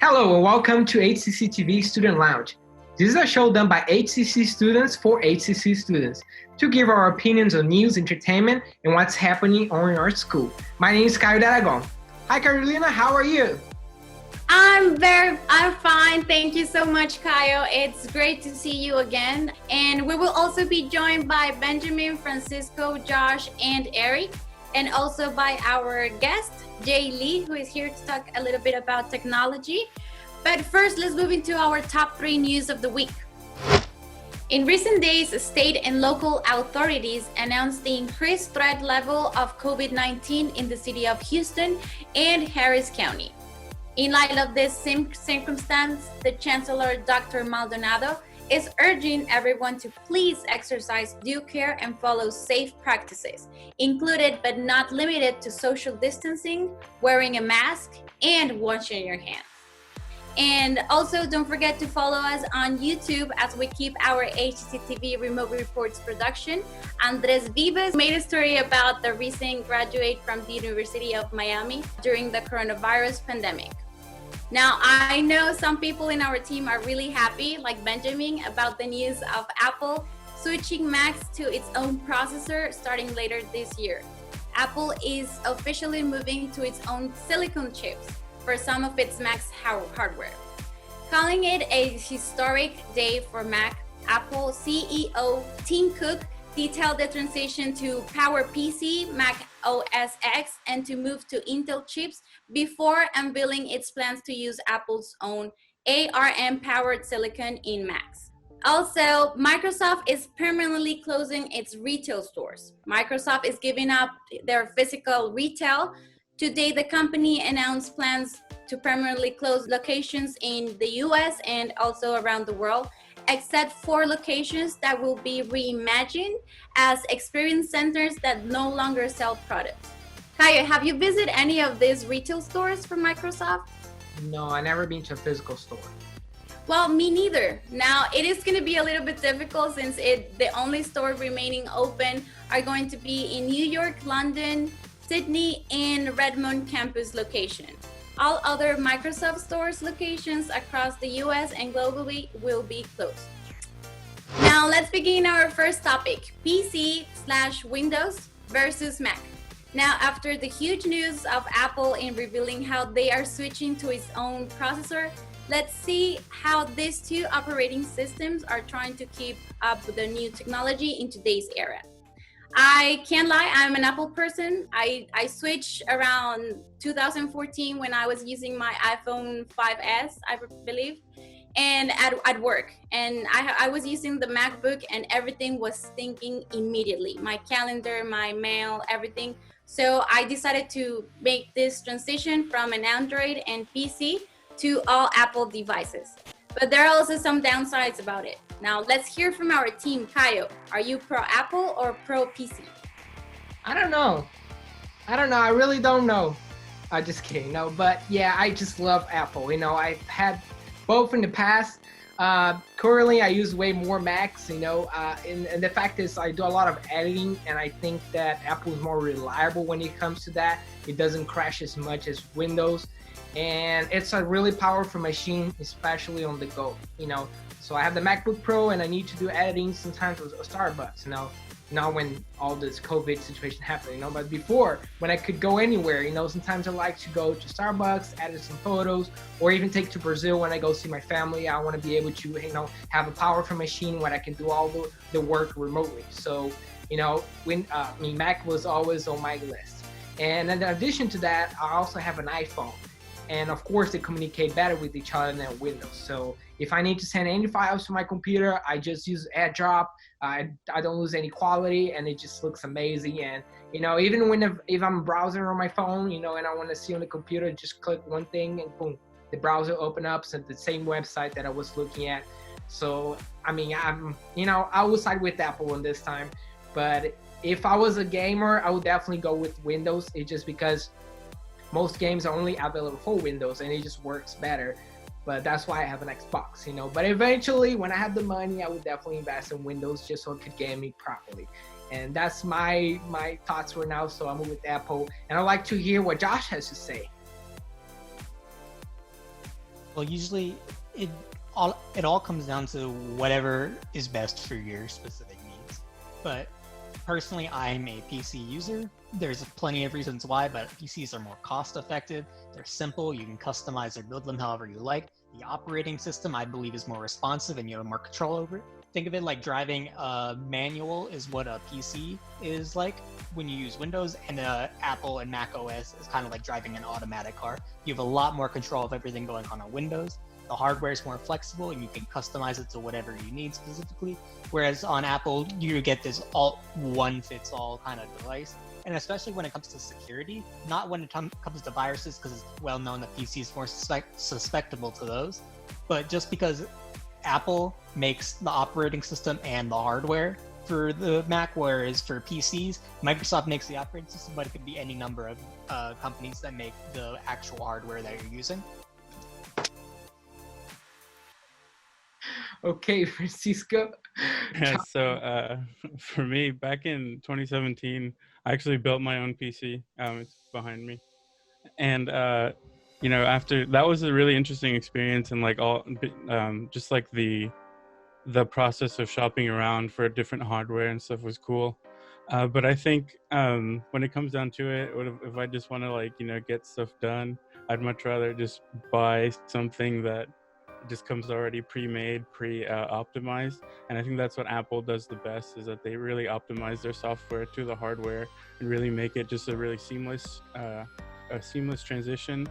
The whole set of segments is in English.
Hello and welcome to HCCTV Student Lounge. This is a show done by HCC students for HCC students to give our opinions on news, entertainment, and what's happening on our school. My name is Caio D'Aragon. Hi Carolina, how are you? I'm fine. Thank you so much, Caio. It's great to see you again. And we will also be joined by Benjamin, Francisco, Josh, and Eric, and also by our guest, Jay Lee, who is here to talk a little bit about technology. But first, let's move into our top 3 news of the week. In recent days, state and local authorities announced the increased threat level of COVID-19 in the city of Houston and Harris County. In light of this circumstance, the Chancellor, Dr. Maldonado, is urging everyone to please exercise due care and follow safe practices, included but not limited to social distancing, wearing a mask, and washing your hands. And also, don't forget to follow us on YouTube as we keep our HCCTV Remote Reports production. Andres Vives made a story about the recent graduate from the University of Miami during the coronavirus pandemic. Now, I know some people in our team are really happy, like Benjamin, about the news of Apple switching Macs to its own processor starting later this year. Apple is officially moving to its own silicon chips for some of its Mac's hardware. Calling it a historic day for Mac, Apple CEO Tim Cook detailed the transition to PowerPC, Mac OS X, and to move to Intel chips before unveiling its plans to use Apple's own ARM-powered silicon in Macs. Also, Microsoft is permanently closing its retail stores. Microsoft is giving up their physical retail. Today, the company announced plans to permanently close locations in the US and also around the world, except for locations that will be reimagined as experience centers that no longer sell products. Caio, have you visited any of these retail stores from Microsoft? No, I never been to a physical store. Well, me neither. Now, it is going to be a little bit difficult since the only stores remaining open are going to be in New York, London, Sydney, and Redmond campus location. All other Microsoft stores locations across the US and globally will be closed. Now let's begin our first topic, PC/Windows versus Mac. Now, after the huge news of Apple in revealing how they are switching to its own processor, let's see how these two operating systems are trying to keep up with the new technology in today's era. I can't lie, I'm an Apple person. I switched around 2014 when I was using my iPhone 5S, I believe, and at work. And I was using the MacBook and everything was syncing immediately. My calendar, my mail, everything. So I decided to make this transition from an Android and PC to all Apple devices. But there are also some downsides about it. Now let's hear from our team. Caio, are you pro Apple or pro PC? I don't know. I really don't know. I'm just kidding. No, but yeah, I just love Apple. I've had both in the past. Currently, I use way more Macs, and the fact is I do a lot of editing, and I think that Apple is more reliable when it comes to that. It doesn't crash as much as Windows. And it's a really powerful machine, especially on the go, So I have the MacBook Pro and I need to do editing sometimes with Starbucks, now when all this COVID situation happened, but before, when I could go anywhere, sometimes I like to go to Starbucks, edit some photos, or even take to Brazil when I go see my family. I want to be able to, have a powerful machine where I can do all the work remotely. So, Mac was always on my list. And in addition to that, I also have an iPhone. And of course, they communicate better with each other than Windows. So if I need to send any files to my computer, I just use AirDrop. I don't lose any quality, and it just looks amazing. And even if I'm browsing on my phone, and I want to see on the computer, just click one thing and boom, the browser open up at the same website that I was looking at. So I will side with Apple on this time. But if I was a gamer, I would definitely go with Windows. It's just because most games are only available for Windows and it just works better. But that's why I have an Xbox, But eventually, when I have the money, I would definitely invest in Windows just so it could game me properly. And that's my thoughts for now. So I'm with Apple. And I'd like to hear what Josh has to say. Well, usually it all comes down to whatever is best for your specific needs. But personally, I'm a PC user. There's plenty of reasons why, but PCs are more cost effective. They're simple. You can customize or build them however you like. The operating system, I believe, is more responsive and you have more control over it. Think of it like driving a manual is what a PC is like when you use Windows, and Apple and Mac OS is kind of like driving an automatic car. You have a lot more control of everything going on Windows. The hardware is more flexible and you can customize it to whatever you need specifically. Whereas on Apple, you get this all one fits all kind of device. And especially when it comes to security, not when it comes to viruses, because it's well known that PC is more susceptible to those. But just because Apple makes the operating system and the hardware for the Mac, whereas for PCs, Microsoft makes the operating system, but it could be any number of companies that make the actual hardware that you're using. Okay, Francisco. Yeah, so for me, back in 2017, I actually built my own PC. It's behind me, and after that was a really interesting experience, and like just like the process of shopping around for different hardware and stuff was cool. But I think when it comes down to it, if I just want to get stuff done, I'd much rather just buy something that just comes already pre-made, optimized. And I think that's what Apple does the best, is that they really optimize their software to the hardware and really make it just a really seamless transition,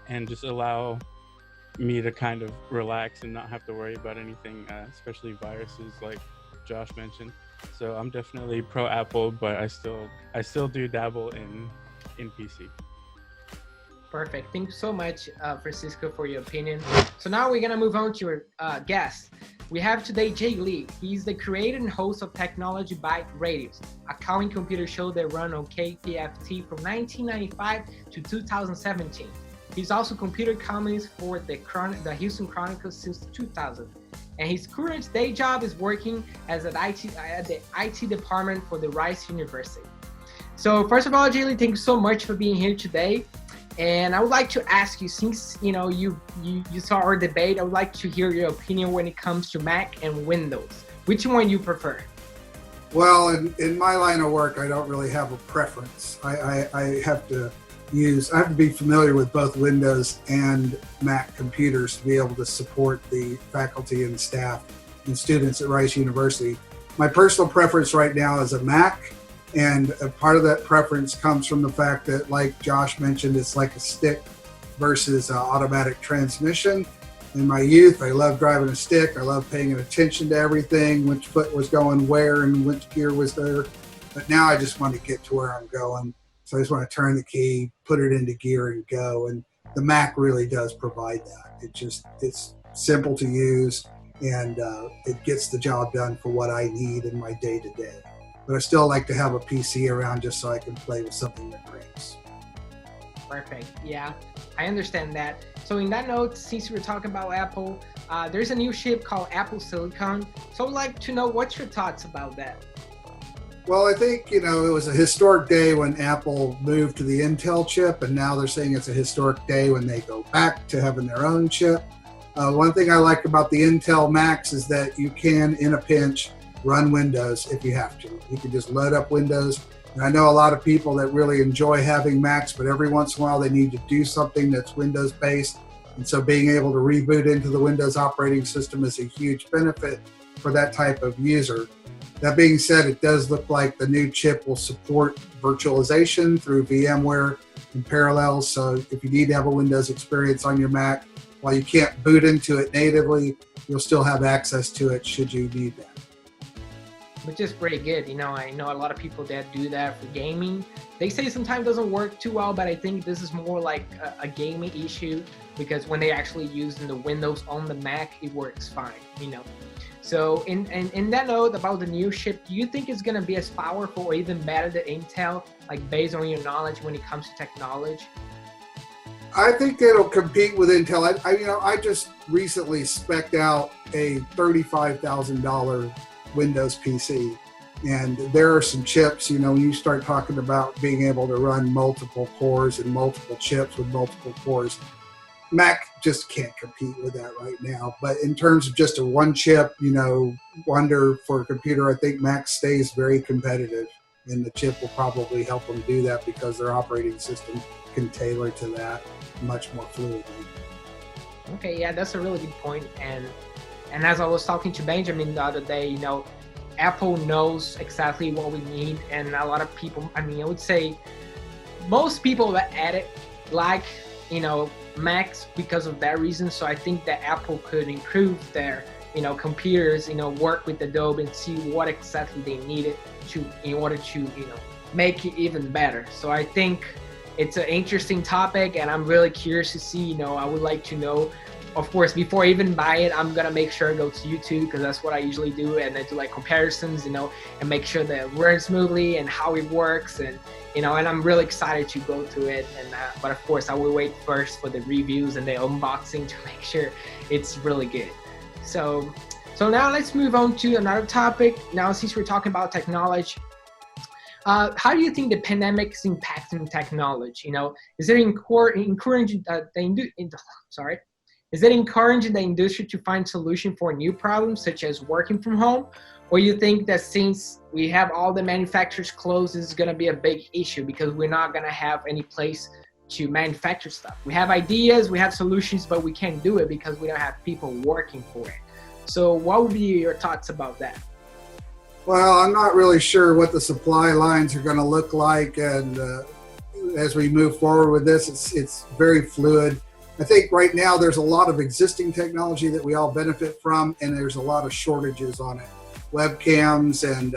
and just allow me to kind of relax and not have to worry about anything, especially viruses like Josh mentioned. So I'm definitely pro Apple, but I still do dabble in PC. Perfect. Thank you so much, Francisco, for your opinion. So now we're gonna move on to your guest. We have today Jay Lee. He's the creator and host of Technology Byte Radios, a calling computer show that ran on KPFT from 1995 to 2017. He's also computer columnist for the Houston Chronicles since 2000. And his current day job is working as at the IT department for the Rice University. So first of all, Jay Lee, thank you so much for being here today. And I would like to ask you, since you saw our debate, I would like to hear your opinion when it comes to Mac and Windows. Which one you prefer? Well, in my line of work, I don't really have a preference. I have to be familiar with both Windows and Mac computers to be able to support the faculty and staff and students at Rice University. My personal preference right now is a Mac. And a part of that preference comes from the fact that, like Josh mentioned, it's like a stick versus automatic transmission. In my youth, I loved driving a stick. I loved paying attention to everything, which foot was going where and which gear was there. But now I just want to get to where I'm going. So I just want to turn the key, put it into gear and go. And the Mac really does provide that. It's simple to use, and it gets the job done for what I need in my day-to-day. But I still like to have a PC around just so I can play with something that breaks. Perfect. Yeah, I understand that. So in that note, since we were talking about Apple, there's a new chip called Apple Silicon. So I'd like to know what's your thoughts about that? Well, I think, it was a historic day when Apple moved to the Intel chip, and now they're saying it's a historic day when they go back to having their own chip. One thing I like about the Intel Macs is that you can, in a pinch, run Windows if you have to. You can just load up Windows. And I know a lot of people that really enjoy having Macs, but every once in a while they need to do something that's Windows based. And so being able to reboot into the Windows operating system is a huge benefit for that type of user. That being said, it does look like the new chip will support virtualization through VMware in parallel. So if you need to have a Windows experience on your Mac, while you can't boot into it natively, you'll still have access to it should you need that. Which is pretty good. I know a lot of people that do that for gaming. They say sometimes it doesn't work too well, but I think this is more like a gaming issue, because when they actually use the Windows on the Mac, it works fine, So in that note about the new chip, do you think it's going to be as powerful or even better than Intel, like based on your knowledge when it comes to technology? I think it'll compete with Intel. I just recently spec'd out a $35,000 Windows PC, and there are some chips, when you start talking about being able to run multiple cores and multiple chips with multiple cores, Mac just can't compete with that right now. But in terms of just a one chip, wonder for a computer, I think Mac stays very competitive, and the chip will probably help them do that because their operating system can tailor to that much more fluidly. Okay, yeah, that's a really good point. And as I was talking to Benjamin the other day, Apple knows exactly what we need, and a lot of people, I would say most people that edit like, Macs because of that reason. So I think that Apple could improve their, computers, work with Adobe and see what exactly they needed in order to, make it even better. So I think it's an interesting topic, and I'm really curious to see, I would like to know. Of course, before I even buy it, I'm gonna make sure I go to YouTube, because that's what I usually do, and I do like comparisons, and make sure that it runs smoothly and how it works, and and I'm really excited to go through it. But of course, I will wait first for the reviews and the unboxing to make sure it's really good. So now let's move on to another topic. Now, since we're talking about technology, how do you think the pandemic is impacting technology? Is it encouraging Is it encouraging the industry to find solutions for new problems, such as working from home? Or you think that since we have all the manufacturers closed, this is going to be a big issue because we're not going to have any place to manufacture stuff? We have ideas, we have solutions, but we can't do it because we don't have people working for it. So what would be your thoughts about that? Well, I'm not really sure what the supply lines are going to look like. And as we move forward with this, it's very fluid. I think right now there's a lot of existing technology that we all benefit from, and there's a lot of shortages on it. Webcams and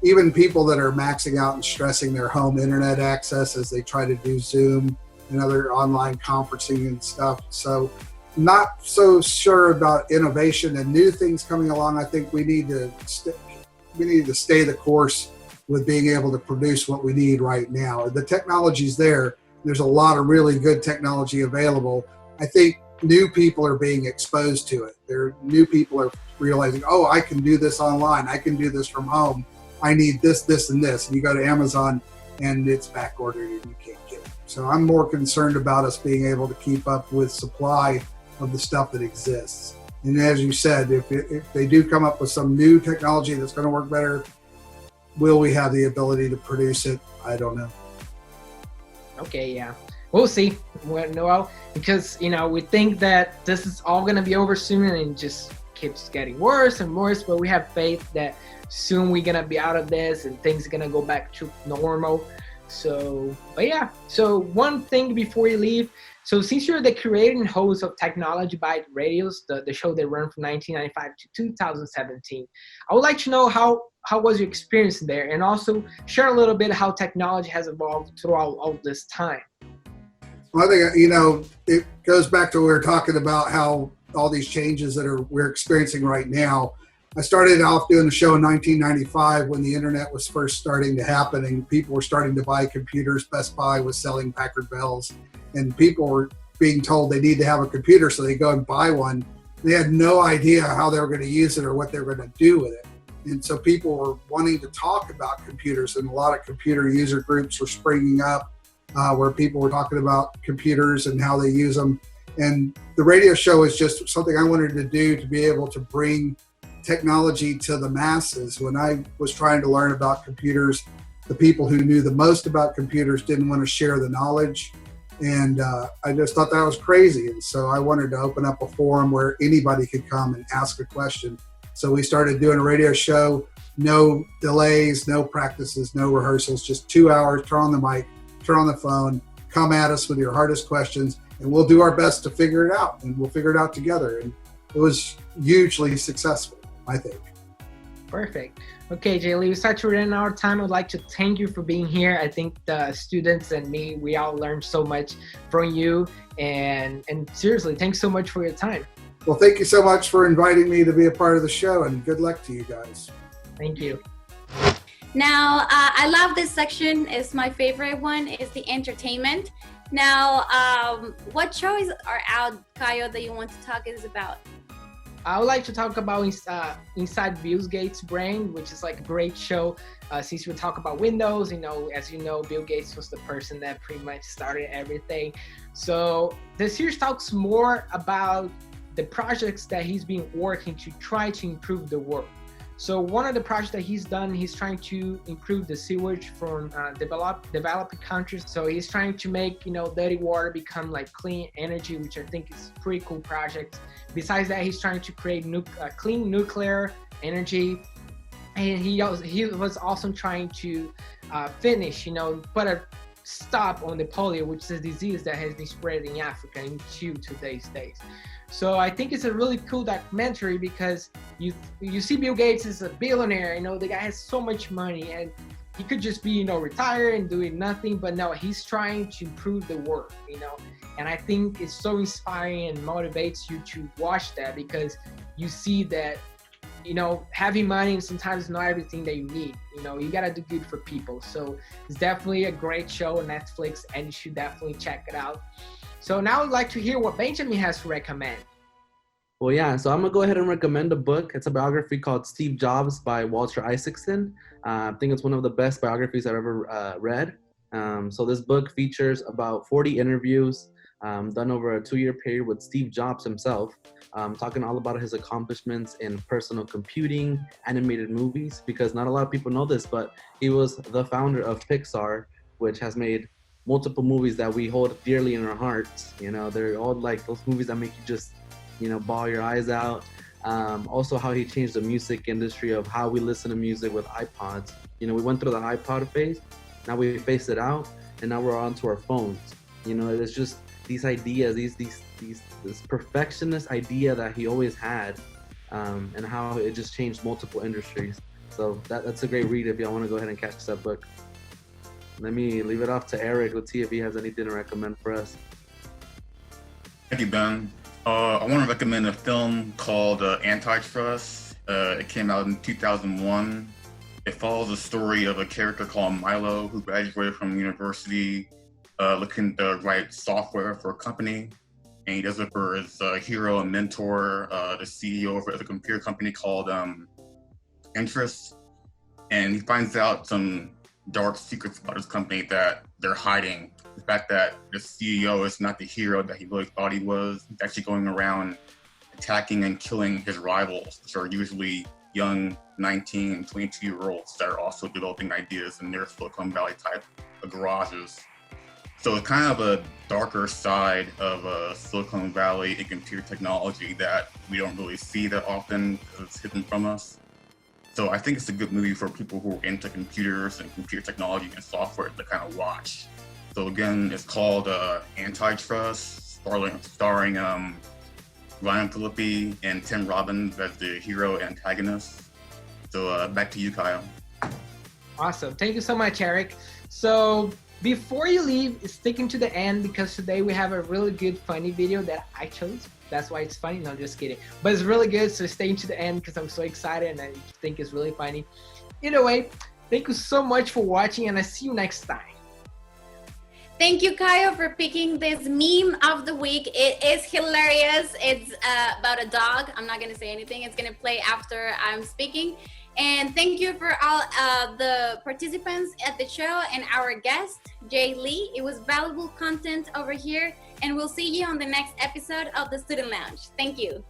even people that are maxing out and stressing their home internet access as they try to do Zoom and other online conferencing and stuff. So not so sure about innovation and new things coming along. I think we need to stay the course with being able to produce what we need right now. The technology's there. There's a lot of really good technology available. I think new people are being exposed to it. New people are realizing, oh, I can do this online. I can do this from home. I need this, this, and this. And you go to Amazon and it's back ordered and you can't get it. So I'm more concerned about us being able to keep up with supply of the stuff that exists. And as you said, if they do come up with some new technology that's going to work better, will we have the ability to produce it? I don't know. Okay, yeah. We'll see. Well, because, we think that this is all going to be over soon, and it just keeps getting worse and worse, but we have faith that soon we're going to be out of this and things are going to go back to normal. So one thing before you leave. So since you're the creator and host of Technology Byte Radios, the show that ran from 1995 to 2017, I would like to know how was your experience there, and also share a little bit how technology has evolved throughout all this time. Well, I think, it goes back to what we were talking about, how all these changes that we're experiencing right now. I started off doing the show in 1995 when the internet was first starting to happen and people were starting to buy computers. Best Buy was selling Packard Bells, and people were being told they need to have a computer, so they go and buy one. They had no idea how they were going to use it or what they were going to do with it. And so people were wanting to talk about computers, and a lot of computer user groups were springing up where people were talking about computers and how they use them. And the radio show is just something I wanted to do to be able to bring technology to the masses. When I was trying to learn about computers, the people who knew the most about computers didn't want to share the knowledge. And I just thought that was crazy. And so I wanted to open up a forum where anybody could come and ask a question. So we started doing a radio show, no delays, no practices, no rehearsals, just 2 hours, turn on the mic, turn on the phone, come at us with your hardest questions, and we'll do our best to figure it out, and we'll figure it out together. And it was hugely successful, I think. Perfect. Okay, Jay Lee, we start to run out of time. I'd like to thank you for being here. I think the students and me, we all learned so much from you. And seriously, thanks so much for your time. Well, thank you so much for inviting me to be a part of the show, and good luck to you guys. Thank you. Now, I love this section. It's my favorite one. It's the entertainment. Now, what shows are out, Caio, that you want to talk is about? I would like to talk about Inside Bill Gates' Brain, which is like a great show. Since we talk about Windows, as you know, Bill Gates was the person that pretty much started everything. So the series talks more about the projects that he's been working to try to improve the world. So one of the projects that he's done, he's trying to improve the sewage from developing countries. So he's trying to make, dirty water become like clean energy, which I think is a pretty cool project. Besides that, he's trying to create clean nuclear energy. And he was also trying to finish, put a stop on the polio, which is a disease that has been spread in Africa into today's days. So I think it's a really cool documentary because you see Bill Gates is a billionaire, the guy has so much money and he could just be, retired and doing nothing, but no, he's trying to improve the world, and I think it's so inspiring and motivates you to watch that because you see that, having money sometimes is not everything that you need, you gotta do good for people. So it's definitely a great show on Netflix and you should definitely check it out. So now I'd like to hear what Benjamin has to recommend. Well, yeah, so I'm going to go ahead and recommend a book. It's a biography called Steve Jobs by Walter Isaacson. I think it's one of the best biographies I've ever read. So this book features about 40 interviews done over a 2-year period with Steve Jobs himself, talking all about his accomplishments in personal computing, animated movies, because not a lot of people know this, but he was the founder of Pixar, which has made multiple movies that we hold dearly in our hearts. They're all like those movies that make you just, bawl your eyes out. Also how he changed the music industry of how we listen to music with iPods. We went through the iPod phase, now we phased it out, and now we're onto our phones. It's just these ideas, this perfectionist idea that he always had, and how it just changed multiple industries. So that's a great read if y'all want to go ahead and catch that book. Let me leave it off to Eric. Let's see if he has anything to recommend for us. Thank you, Ben. I want to recommend a film called Antitrust. It came out in 2001. It follows the story of a character called Milo who graduated from university looking to write software for a company. And he does it for his hero and mentor, the CEO of a computer company called Interest. And he finds out some dark secrets about his company that they're hiding. The fact that the CEO is not the hero that he really thought he was. He's actually going around attacking and killing his rivals, which are usually young 19 and 22-year-olds that are also developing ideas in their Silicon Valley type of garages. So it's kind of a darker side of Silicon Valley and computer technology that we don't really see that often because it's hidden from us. So I think it's a good movie for people who are into computers and computer technology and software to kind of watch. So again, it's called Antitrust, starring Ryan Phillippe and Tim Robbins as the hero antagonist. So back to you, Kyle. Awesome. Thank you so much, Eric. So before you leave, sticking to the end because today we have a really good funny video that I chose. That's why it's funny. No, just kidding. But it's really good, so stay to the end because I'm so excited and I think it's really funny. Either way, thank you so much for watching and I'll see you next time. Thank you, Kyle, for picking this meme of the week. It is hilarious. It's about a dog. I'm not going to say anything. It's going to play after I'm speaking. And thank you for all the participants at the show and our guest, Jay Lee. It was valuable content over here. And we'll see you on the next episode of the Student Lounge. Thank you.